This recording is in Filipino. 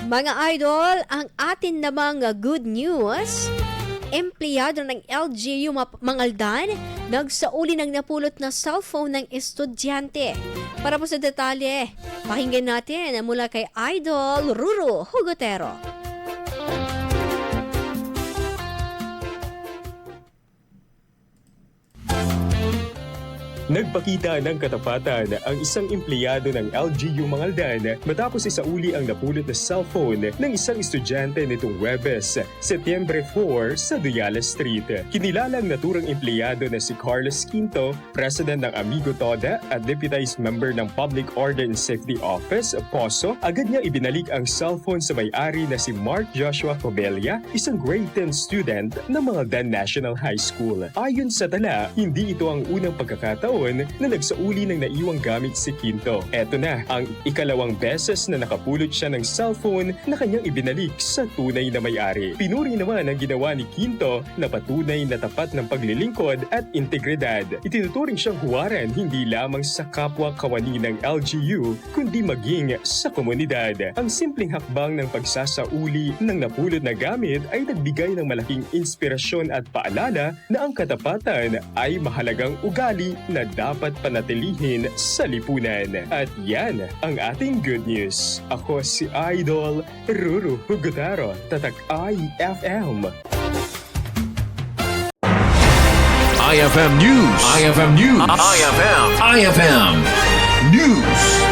Mga idol, ang atin namang good news, empleyado ng LGU Mangaldan nagsauli ng napulot na cellphone ng estudyante. Para po sa detalye, pakinggan natin mula kay Idol Ruru Hugotero. Nagpakita ng katapatan ang isang empleyado ng LGU Mangaldan matapos isauli ang napulot na cellphone ng isang estudyante nitong Huwebes, Setyembre 4 sa Duyala Street. Kinilalang naturang empleyado na si Carlos Quinto, President ng Amigo Toda at Deputized Member ng Public Order and Safety Office, POSO, agad niya ibinalik ang cellphone sa may-ari na si Mark Joshua Cobella, isang grade 10 student ng Mangaldan National High School. Ayon sa tala, hindi ito ang unang pagkakataon na nagsauli ng naiwang gamit si Quinto. Eto na ang ikalawang beses na nakapulot siya ng cellphone na kanyang ibinalik sa tunay na may-ari. Pinuri naman ang ginawa ni Quinto na patunay na tapat ng paglilingkod at integridad. Itinuturing siyang huwaran hindi lamang sa kapwa kawani ng LGU kundi maging sa komunidad. Ang simpleng hakbang ng pagsasauli ng napulot na gamit ay nagbigay ng malaking inspirasyon at paalala na ang katapatan ay mahalagang ugali na dapat panatilihin sa lipunan. At yan ang ating good news. Ako si Idol Ruru Hugotero, Tatak IFM. IFM News. IFM News. IFM News.